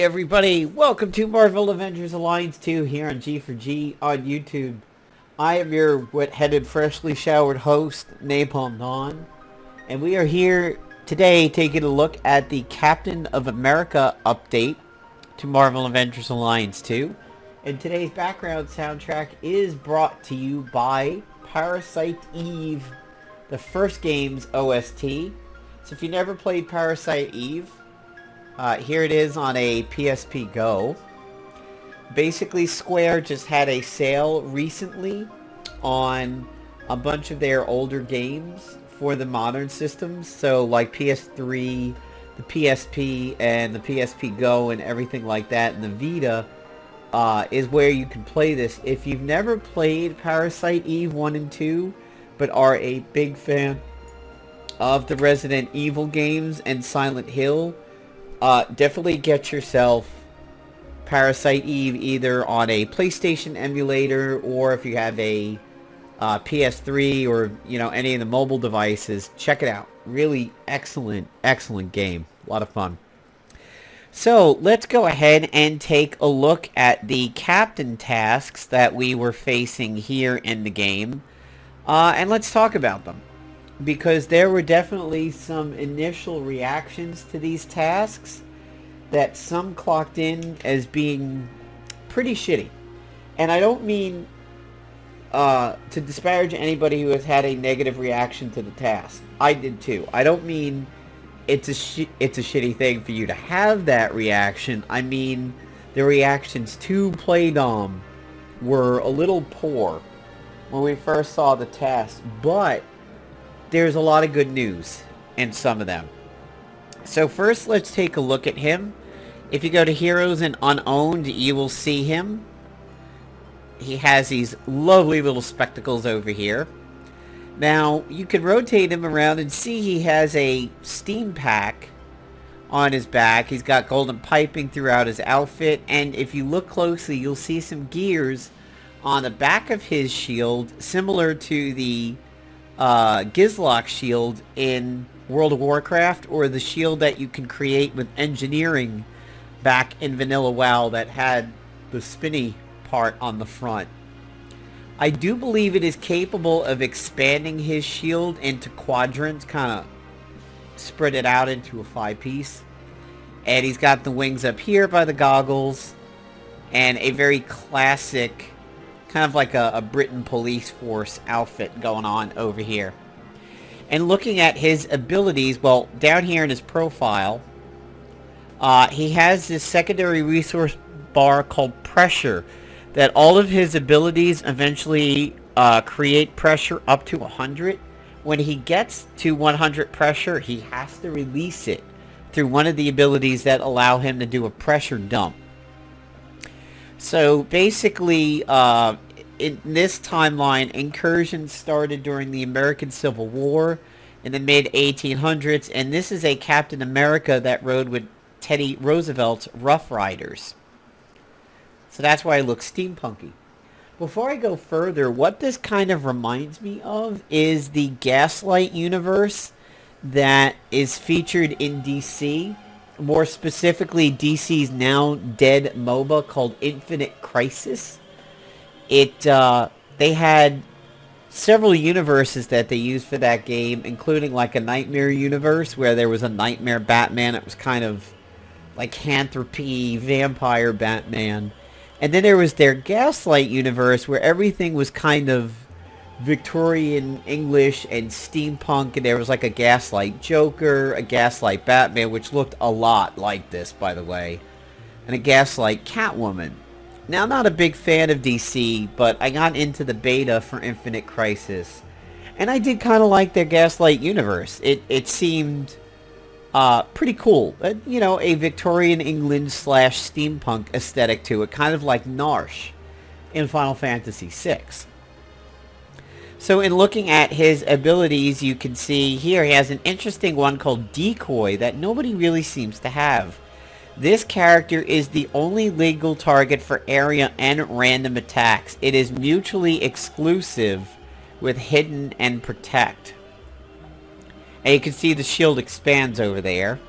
Hey everybody, welcome to Marvel Avengers Alliance 2 here on G4G on YouTube. I am your wet-headed, freshly showered host, Napalm Dawn, and we are here today taking a look at the Captain of America update to Marvel Avengers Alliance 2. And today's background soundtrack is brought to you by Parasite Eve, the first game's OST. So if you never played Parasite Eve, here it is on a PSP Go. Basically, Square just had a sale recently on a bunch of their older games for the modern systems. So like PS3, the PSP, and the PSP Go and everything like that. And the Vita is where you can play this. If you've never played Parasite Eve 1 and 2, but are a big fan of the Resident Evil games and Silent Hill, definitely get yourself Parasite Eve either on a PlayStation emulator, or if you have a PS3 or any of the mobile devices, check it out. Really excellent game. A lot of fun. So let's go ahead and take a look at the captain tasks that we were facing here in the game, and let's talk about them. Because there were definitely some initial reactions to these tasks that some clocked in as being pretty shitty. And I don't mean to disparage anybody who has had a negative reaction to the task. I did too. I don't mean it's a shitty thing for you to have that reaction. I mean the reactions to Playdom were a little poor when we first saw the task, but there's a lot of good news in some of them. So first, let's take a look at him. If you go to Heroes and Unowned, you will see him. He has these lovely little spectacles over here. Now, you can rotate him around and see he has a steam pack on his back. He's got golden piping throughout his outfit. And if you look closely, you'll see some gears on the back of his shield, similar to the Gizlock shield in World of Warcraft, or the shield that you can create with engineering back in Vanilla WoW that had the spinny part on the front. I do believe it is capable of expanding his shield into quadrants, kind of spread it out into a 5-piece. And he's got the wings up here by the goggles, and a very classic kind of like a Britain police force outfit going on over here. And looking at his abilities, well, down here in his profile, he has this secondary resource bar called Pressure, that all of his abilities eventually create pressure up to 100. When he gets to 100 pressure, he has to release it through one of the abilities that allow him to do a pressure dump. So basically, in this timeline, incursions started during the American Civil War in the mid-1800s, and this is a Captain America that rode with Teddy Roosevelt's Rough Riders. So that's why it looks steampunky. Before I go further, what this kind of reminds me of is the Gaslight universe that is featured in DC. More specifically, DC's now dead MOBA called Infinite Crisis. They had several universes that they used for that game, including like a Nightmare universe where there was a Nightmare Batman. It was kind of like Lycanthropy, vampire Batman. And then there was their Gaslight universe where everything was kind of Victorian English and steampunk, and there was like a Gaslight Joker, a Gaslight Batman, which looked a lot like this, by the way, and a Gaslight Catwoman. Now, I'm not a big fan of DC, but I got into the beta for Infinite Crisis, and I did kind of like their Gaslight universe. It seemed pretty cool. A Victorian England / steampunk aesthetic to it, kind of like Narsh in Final Fantasy VI. So in looking at his abilities, you can see here he has an interesting one called Decoy that nobody really seems to have. This character is the only legal target for area and random attacks. It is mutually exclusive with Hidden and Protect. And you can see the shield expands over there.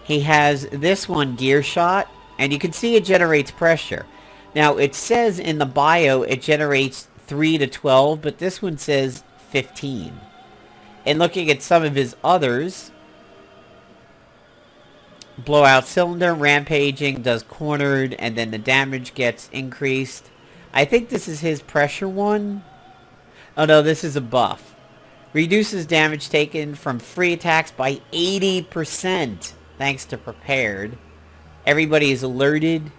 He has this one, Gear Shot, and you can see it generates pressure. Now, it says in the bio it generates 3 to 12, but this one says 15. And looking at some of his others, Blowout Cylinder, Rampaging, does Cornered, and then the damage gets increased. I think this is his pressure one. Oh no, this is a buff. Reduces damage taken from free attacks by 80%, thanks to Prepared. Everybody is alerted.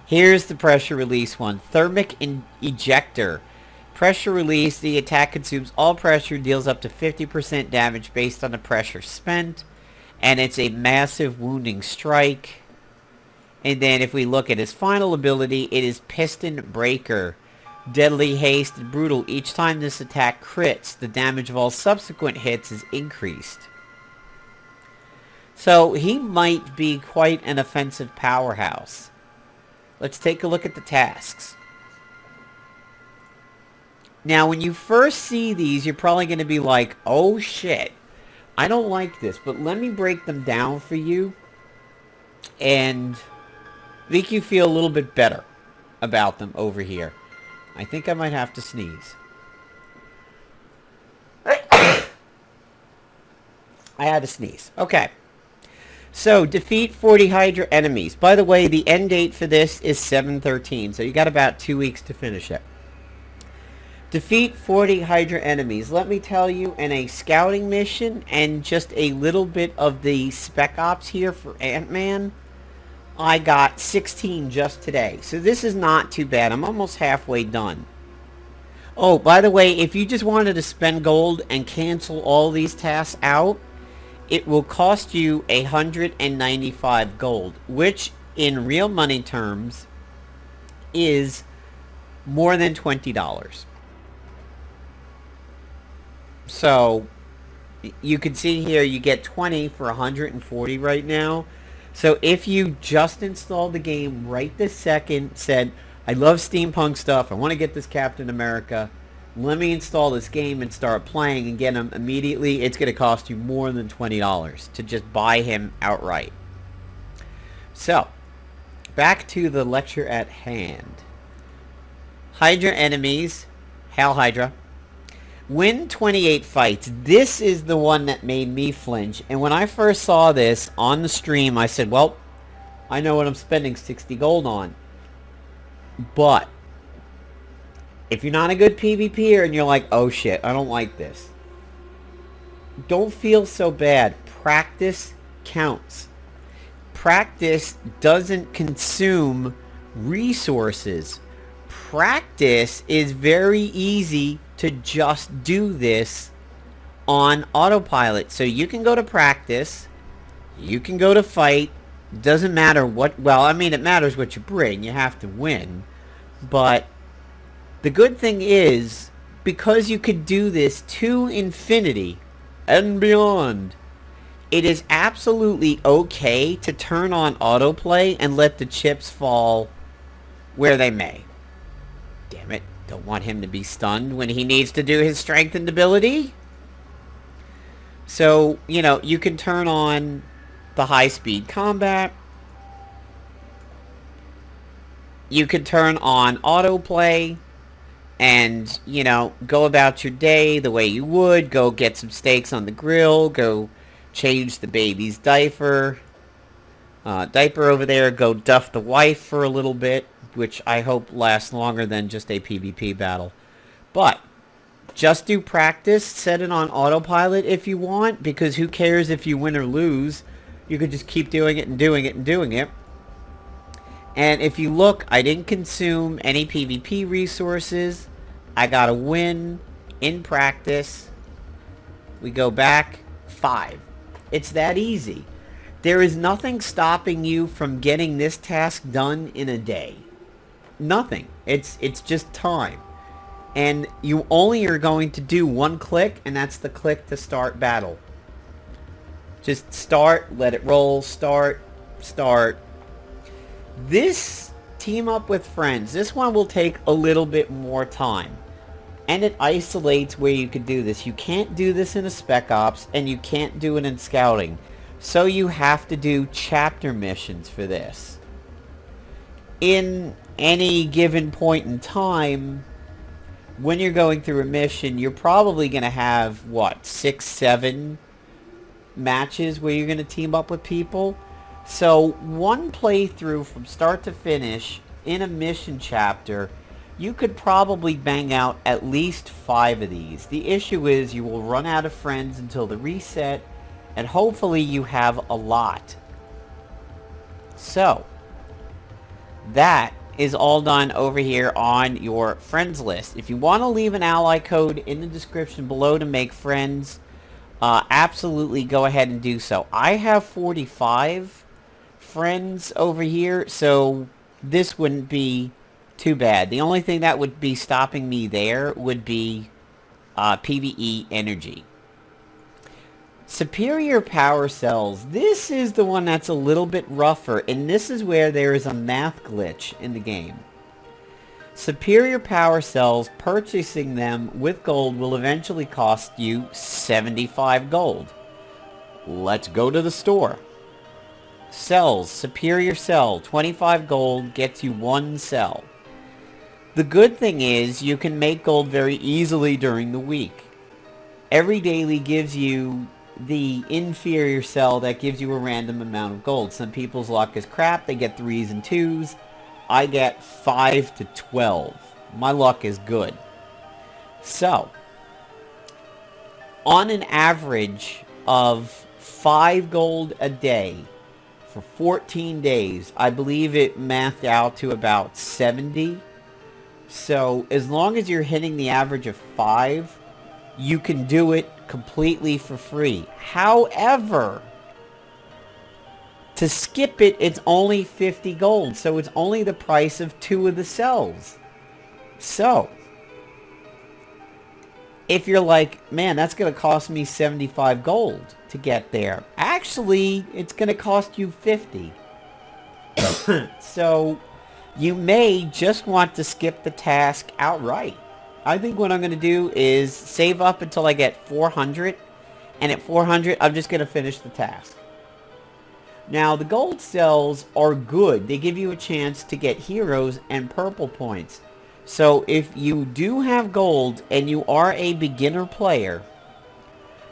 Here's the pressure release one. Thermic Ejector. Pressure release, the attack consumes all pressure, deals up to 50% damage based on the pressure spent. And it's a massive wounding strike. And then if we look at his final ability, it is Piston Breaker. Deadly Haste and Brutal. Each time this attack crits, the damage of all subsequent hits is increased. So he might be quite an offensive powerhouse. Let's take a look at the tasks. Now when you first see these, you're probably going to be like, oh shit, I don't like this. But let me break them down for you and make you feel a little bit better about them over here. I think I might have to sneeze. I had to sneeze. Okay. So, defeat 40 Hydra enemies. By the way, the end date for this is 7/13, so you got about 2 weeks to finish it. Defeat 40 Hydra enemies. Let me tell you, in a scouting mission and just a little bit of the Spec Ops here for Ant-Man, I got 16 just today. So this is not too bad. I'm almost halfway done. Oh, by the way, if you just wanted to spend gold and cancel all these tasks out, it will cost you 195 gold, which in real money terms is more than $20. So you can see here you get 20 for 140 right now. So if you just installed the game right this second, said, I love steampunk stuff, I want to get this Captain America, let me install this game and start playing and get him immediately, it's going to cost you more than $20 to just buy him outright. So, back to the lecture at hand. Hydra enemies, Hail Hydra. Win 28 fights. This is the one that made me flinch. And when I first saw this on the stream, I said, well, I know what I'm spending 60 gold on. But if you're not a good PvPer and you're like, oh shit, I don't like this, don't feel so bad. Practice counts. Practice doesn't consume resources. Practice is very easy to just do this on autopilot. So you can go to practice, you can go to fight, doesn't matter what, well, I mean, it matters what you bring, you have to win, but the good thing is, because you could do this to infinity and beyond, it is absolutely okay to turn on autoplay and let the chips fall where they may. Damn it. Don't want him to be stunned when he needs to do his strengthened ability. So, you know, you can turn on the high-speed combat. You can turn on autoplay and, you know, go about your day the way you would. Go get some steaks on the grill. Go change the baby's diaper. Over there. Go duff the wife for a little bit, which I hope lasts longer than just a PvP battle. But just do practice. Set it on autopilot if you want, because who cares if you win or lose? You could just keep doing it and doing it and doing it. And if you look, I didn't consume any PvP resources. I got a win in practice. We go back 5. It's that easy. There is nothing stopping you from getting this task done in a day. Nothing. It's just time. And you only are going to do one click, and that's the click to start battle. Just start, let it roll, start. This team up with friends, this one will take a little bit more time. And it isolates where you could do this. You can't do this in a Spec Ops, and you can't do it in Scouting. So you have to do chapter missions for this. In any given point in time, when you're going through a mission, you're probably going to have, what, 6, 7 matches where you're going to team up with people. So one playthrough from start to finish in a mission chapter, you could probably bang out at least 5 of these. The issue is you will run out of friends until the reset, and hopefully you have a lot. So that is all done over here on your friends list. If you want to leave an ally code in the description below to make friends, absolutely go ahead and do so. I have 45 friends over here, so this wouldn't be too bad. The only thing that would be stopping me there would be PvE energy. Superior power cells. This is the one that's a little bit rougher, and this is where there is a math glitch in the game. Superior power cells, purchasing them with gold will eventually cost you 75 gold. Let's go to the store. Cells, superior cell, 25 gold gets you 1 cell. The good thing is you can make gold very easily during the week. Every daily gives you the inferior cell that gives you a random amount of gold. Some people's luck is crap. They get 3s and 2s. I get 5 to 12. My luck is good. So, on an average of 5 gold a day for 14 days, I believe it mathed out to about 70. So, as long as you're hitting the average of 5, you can do it completely for free. However, to skip it, it's only 50 gold. So it's only the price of 2 of the cells. So, if you're like, man, that's going to cost me 75 gold to get there. Actually, it's going to cost you 50. So, you may just want to skip the task outright. I think what I'm going to do is save up until I get 400, and at 400, I'm just going to finish the task. Now, the gold cells are good. They give you a chance to get heroes and purple points. So, if you do have gold and you are a beginner player,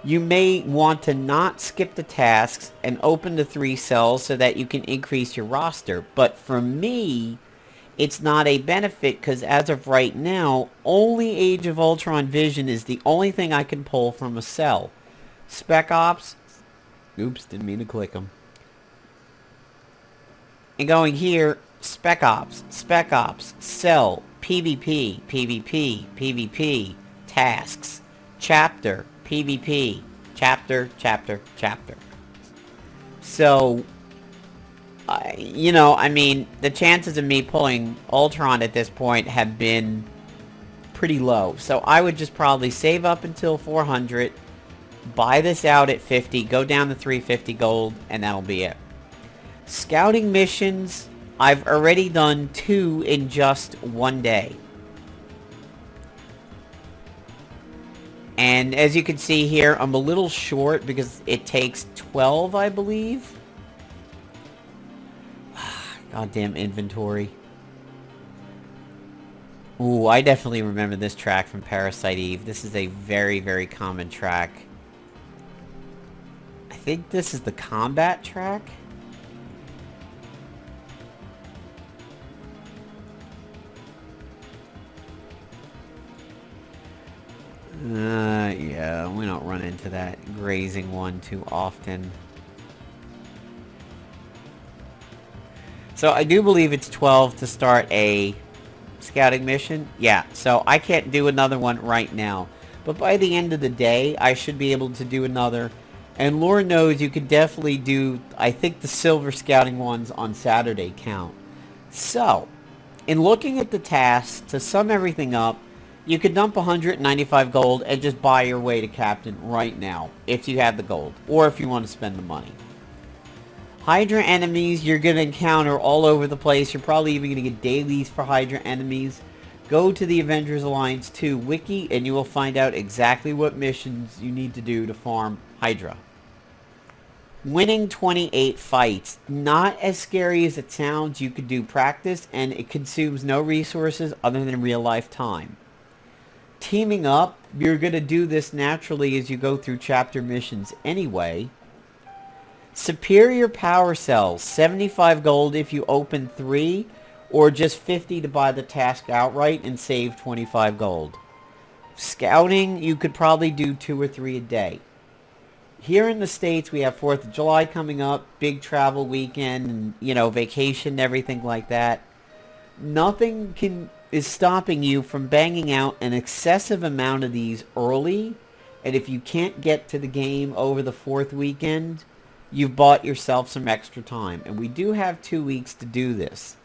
you may want to not skip the tasks and open the 3 cells so that you can increase your roster. But for me, it's not a benefit because as of right now, only Age of Ultron Vision is the only thing I can pull from a cell. Spec Ops. Oops, didn't mean to click them. And going here, Spec Ops, Cell, PvP, PvP, PvP, Tasks, Chapter, PvP, Chapter. So, I mean, the chances of me pulling Ultron at this point have been pretty low. So I would just probably save up until 400, buy this out at 50, go down to 350 gold, and that'll be it. Scouting missions, I've already done 2 in just 1 day. And as you can see here, I'm a little short because it takes 12, I believe. Goddamn inventory. Ooh, I definitely remember this track from Parasite Eve. This is a very, very common track. I think this is the combat track. Yeah, we don't run into that grazing one too often. So I do believe it's 12 to start a scouting mission. Yeah, so I can't do another one right now. But by the end of the day, I should be able to do another. And Lord knows you could definitely do, I think the silver scouting ones on Saturday count. So, in looking at the tasks, to sum everything up, you could dump 195 gold and just buy your way to Captain right now, if you have the gold, or if you want to spend the money. Hydra enemies you're going to encounter all over the place. You're probably even going to get dailies for Hydra enemies. Go to the Avengers Alliance 2 wiki and you will find out exactly what missions you need to do to farm Hydra. Winning 28 fights. Not as scary as it sounds. You could do practice, and it consumes no resources other than real life time. Teaming up, you're going to do this naturally as you go through chapter missions anyway. Superior power cells. 75 gold if you open 3, or just 50 to buy the task outright and save 25 gold. Scouting, you could probably do 2 or 3 a day. Here in the States, we have 4th of July coming up, big travel weekend, and, vacation and everything like that. Nothing is stopping you from banging out an excessive amount of these early, and if you can't get to the game over the 4th weekend, you've bought yourself some extra time. And we do have 2 weeks to do this.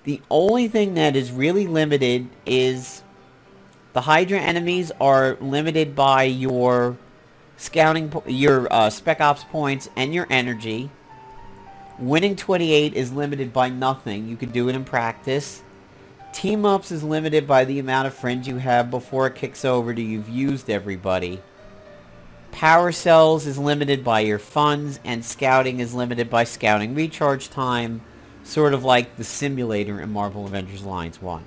The only thing that is really limited is the Hydra enemies are limited by your scouting, your spec ops points, and your energy. Winning 28 is limited by nothing. You can do it in practice. Team ups is limited by the amount of friends you have before it kicks over to you've used everybody. Power cells is limited by your funds, and scouting is limited by scouting recharge time, sort of like the simulator in Marvel Avengers Alliance 1.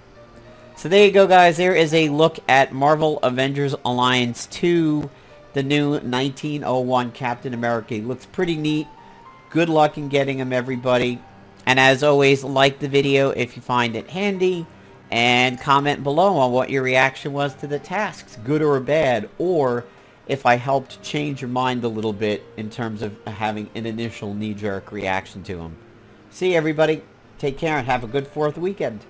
So there you go, guys. There is a look at Marvel Avengers Alliance 2, the new 1901 Captain America. He looks pretty neat. Good luck in getting him, everybody. And as always, like the video if you find it handy, and comment below on what your reaction was to the tasks, good or bad, or if I helped change your mind a little bit in terms of having an initial knee-jerk reaction to them. See you, everybody. Take care and have a good 4th weekend.